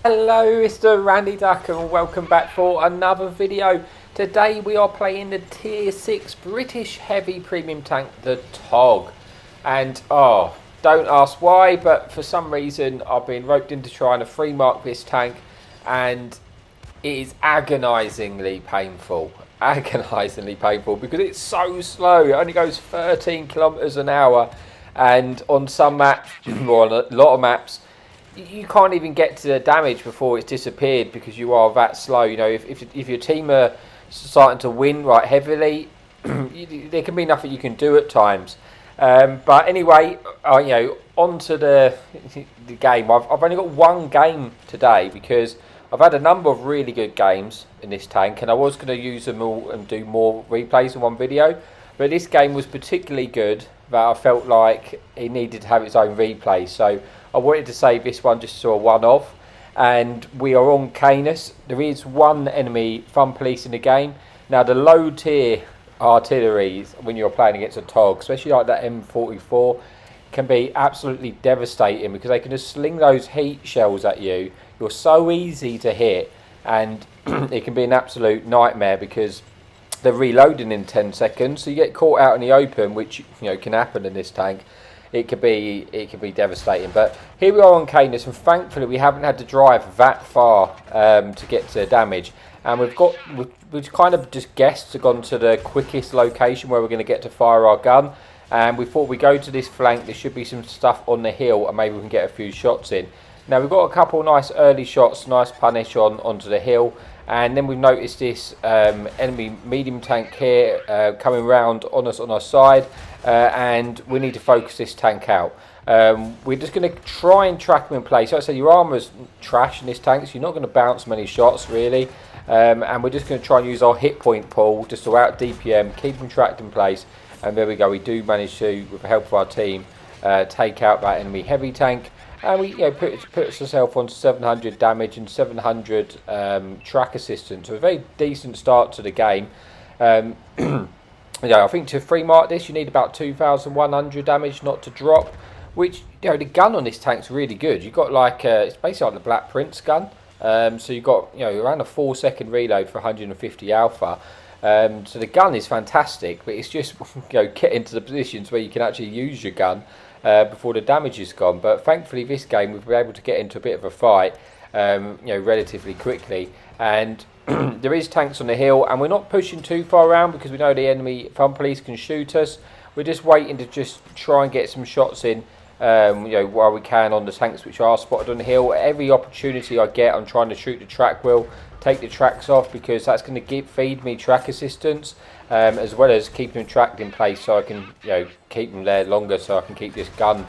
Hello, Mr. Randy Duck, and welcome back for another video. Today we are playing the Tier 6 British Heavy Premium Tank, the TOG. And, don't ask why, but for some reason I've been roped into trying to free mark this tank, and it is agonisingly painful. Agonisingly painful because it's so slow. It only goes 13 kilometers an hour, and on some maps, or on a lot of maps, you can't even get to the damage before it's disappeared because you are that slow. You know, if your team are starting to win right heavily, there can be nothing you can do at times. But anyway, onto the game. I've only got one game today because I've had a number of really good games in this tank, and I was going to use them all and do more replays in one video. But this game was particularly good that I felt like it needed to have its own replay. So I wanted to save this one just to a one-off. And we are on Canis. There is one enemy fun police in the game. Now the low tier artillery, when you're playing against a TOG, especially like that M44, can be absolutely devastating because they can just sling those heat shells at you. You're so easy to hit, and it can be an absolute nightmare because they're reloading in 10 seconds, so you get caught out in the open, which can happen in this tank. It could be devastating. But here we are on Canis, and thankfully we haven't had to drive that far to get to damage. And we've kind of just guessed to gone to the quickest location where we're going to get to fire our gun. And we thought we go to this flank. There should be some stuff on the hill, and maybe we can get a few shots in. Now we've got a couple nice early shots, nice punish onto the hill. And then we've noticed this enemy medium tank here coming round on us on our side, and we need to focus this tank out. We're just going to try and track him in place. Like I said, your armour's trash in this tank, so you're not going to bounce many shots really. And we're just going to try and use our hit point pool just to out DPM, keep him tracked in place. And there we go, we do manage to, with the help of our team, take out that enemy heavy tank. And we puts ourselves on 700 damage and 700 track assistance. So a very decent start to the game. I think to free mark this you need about 2,100 damage not to drop. Which the gun on this tank's really good. You've got like it's basically like the Black Prince gun. So you've got around a 4-second reload for 150 alpha. So the gun is fantastic, but it's just get into the positions where you can actually use your gun before the damage is gone. But thankfully this game we've been able to get into a bit of a fight relatively quickly, and there is tanks on the hill, and we're not pushing too far around because we know the enemy fun police can shoot us. We're just waiting to just try and get some shots in while we can on the tanks which are spotted on the hill. Every opportunity I get, I'm trying to shoot the track wheel, take the tracks off, because that's going to feed me track assistance, as well as keeping them tracked in place so I can keep them there longer, so I can keep this gun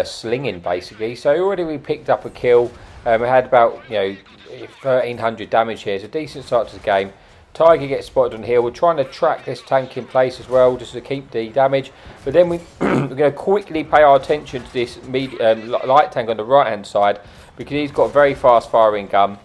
slinging basically. So already we picked up a kill. We had about 1,300 damage here, so decent start to the game. Tiger gets spotted on here. We're trying to track this tank in place as well, just to keep the damage. But then we're going to quickly pay our attention to this light tank on the right hand side, because he's got a very fast firing gun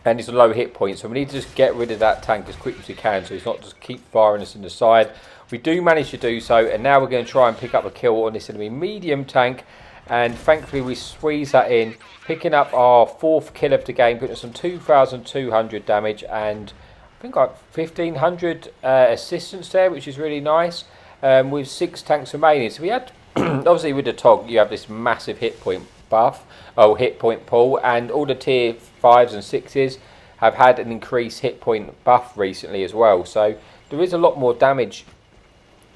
and it's a low hit point. So we need to just get rid of that tank as quick as we can, so he's not just keep firing us in the side. We do manage to do so, and now we're going to try and pick up a kill on this enemy medium tank. And thankfully we squeeze that in, picking up our 4th kill of the game, putting us on 2,200 damage and I think like 1,500 assistance there, which is really nice, with 6 tanks remaining. So we had, obviously with the TOG, you have this massive hit point buff, hit point pool, and all the tier 5s and 6s have had an increased hit point buff recently as well. So there is a lot more damage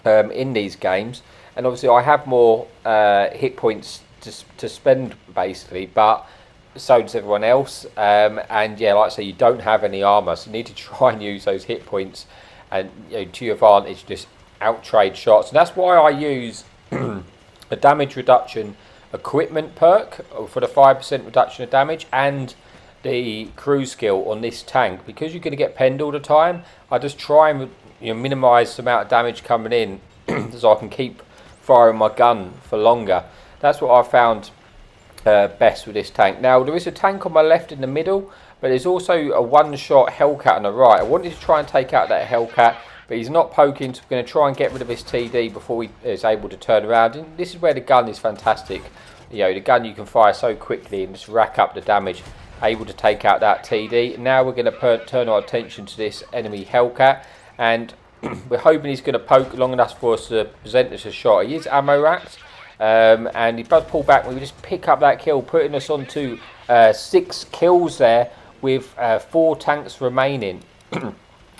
in these games, and obviously I have more hit points to spend basically, but so does everyone else, and yeah, like I say, you don't have any armour, so you need to try and use those hit points and to your advantage, just out trade shots. And that's why I use a damage reduction equipment perk for the 5% reduction of damage and the cruise skill on this tank, because you're going to get penned all the time. I just try and minimise the amount of damage coming in so I can keep firing my gun for longer. That's what I found best with this tank. Now there is a tank on my left in the middle, but there's also a one-shot Hellcat on the right. I wanted to try and take out that Hellcat, but he's not poking, so we're going to try and get rid of his TD before he is able to turn around. And this is where the gun is fantastic. The gun you can fire so quickly and just rack up the damage. able to take out that TD. Now we're going to turn our attention to this enemy Hellcat, and we're hoping he's going to poke long enough for us to present us a shot. He is ammo racked, and he does pull back. We just pick up that kill, putting us onto 6 kills there with 4 tanks remaining.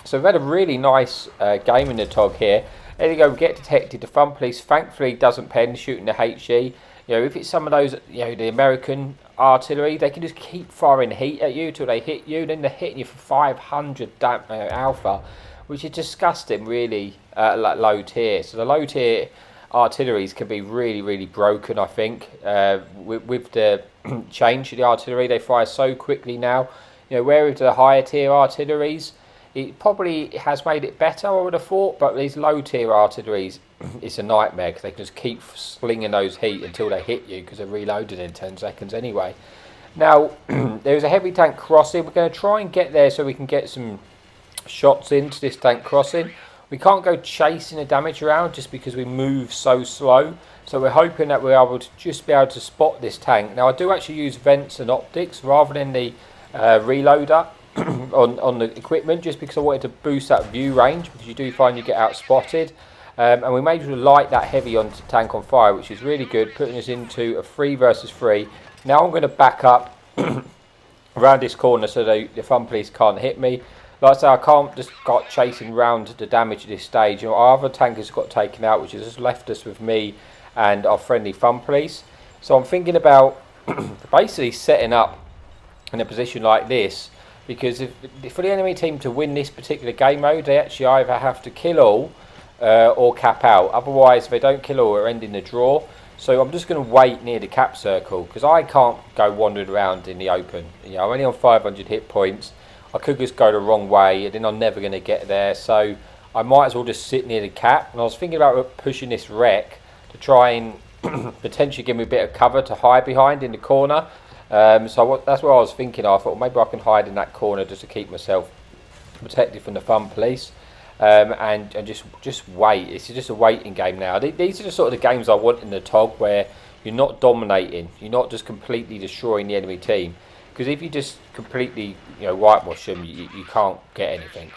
So we've had a really nice game in the TOG here. There you go, we get detected. The Fun Police thankfully doesn't pen, shooting the HG. You know, if it's some of those, you know, the American artillery, they can just keep firing heat at you till they hit you. Then they're hitting you for 500 alpha, which is disgusting, really, like low tier. So the low tier artilleries can be really, really broken, I think. With the change to the artillery, they fire so quickly now. You know, where with the higher tier artilleries, it probably has made it better, I would have thought, but these low tier artilleries, it's a nightmare because they can just keep slinging those heat until they hit you because they're reloaded in 10 seconds anyway. Now, there's a heavy tank crossing. We're going to try and get there so we can get some shots into this tank crossing. We can't go chasing the damage around just because we move so slow. So we're hoping that we're able to just be able to spot this tank. Now, I do actually use vents and optics rather than the reloader on the equipment, just because I wanted to boost that view range, because you do find you get out spotted. And we made sure to light that heavy onto the tank on fire, which is really good, putting us into a 3 versus 3. Now I'm going to back up around this corner so the Fun Police can't hit me. Like I say, I can't just go chasing round the damage at this stage. You know, our other tank has got taken out, which has just left us with me and our friendly Fun Police. So I'm thinking about basically setting up in a position like this, because for the enemy team to win this particular game mode, they actually either have to kill all or cap out. Otherwise, if they don't kill all, we're ending the draw. So I'm just going to wait near the cap circle, because I can't go wandering around in the open. You know, I'm only on 500 hit points. I could just go the wrong way, and then I'm never going to get there. So I might as well just sit near the cap. And I was thinking about pushing this wreck to try and potentially give me a bit of cover to hide behind in the corner. So that's what I was thinking. I thought, well, maybe I can hide in that corner just to keep myself protected from the Fun Police, and just wait. It's just a waiting game now. These are the sort of the games I want in the TOG, where you're not dominating, you're not just completely destroying the enemy team. Because if you just completely, you know, whitewash them, you can't get anything.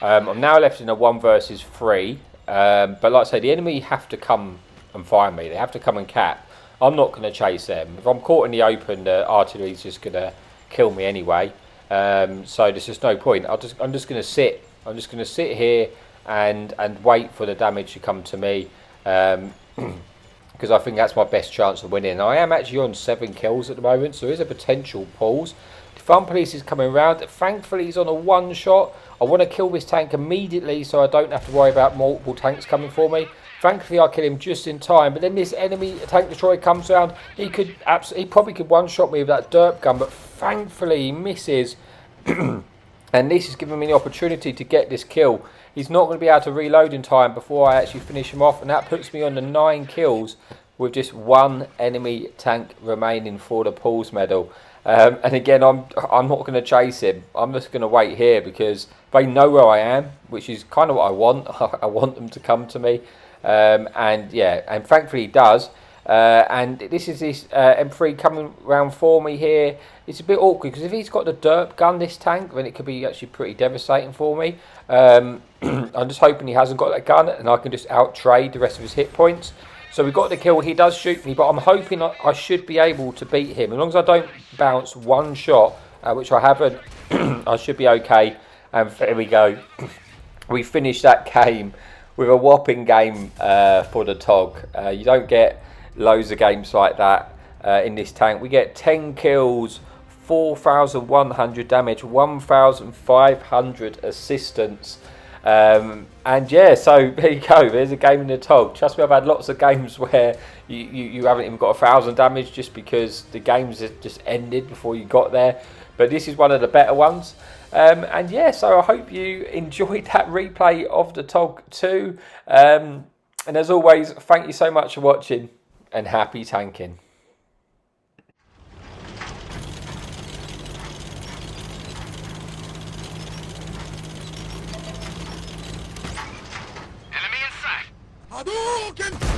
I'm now left in a 1 versus 3, but like I say, the enemy have to come and find me. They have to come and cap. I'm not going to chase them. If I'm caught in the open, the artillery's just going to kill me anyway. So there's just no point. I'm just going to sit. I'm just going to sit here and wait for the damage to come to me, because I think that's my best chance of winning. I am actually on 7 kills at the moment, so there is a potential pause. The Fun Police is coming around. Thankfully, he's on a 1 shot. I want to kill this tank immediately so I don't have to worry about multiple tanks coming for me. Thankfully, I kill him just in time. But then this enemy tank destroyer comes around. He probably could 1-shot me with that derp gun, but thankfully he misses. And this is giving me the opportunity to get this kill. He's not going to be able to reload in time before I actually finish him off, and that puts me on the 9 kills with just 1 enemy tank remaining for the pause medal. And again, I'm not going to chase him. I'm just going to wait here because they know where I am, which is kind of what I want. I want them to come to me. And yeah, and thankfully he does. And this is this M3 coming round for me here. It's a bit awkward because if he's got the derp gun, this tank, then it could be actually pretty devastating for me. I'm just hoping he hasn't got that gun and I can just out-trade the rest of his hit points. So we got the kill. He does shoot me, but I'm hoping I should be able to beat him. As long as I don't bounce 1 shot, which I haven't, I should be okay. And there we go. We finished that game with a whopping game for the TOG. You don't get loads of games like that in this tank. We get 10 kills, 4,100 damage, 1,500 assistance. And yeah, so there you go, there's a game in the TOG. Trust me, I've had lots of games where you haven't even got 1,000 damage just because the games have just ended before you got there. But this is one of the better ones. And yeah, so I hope you enjoyed that replay of the TOG II. And as always, thank you so much for watching and happy tanking. Hadouken!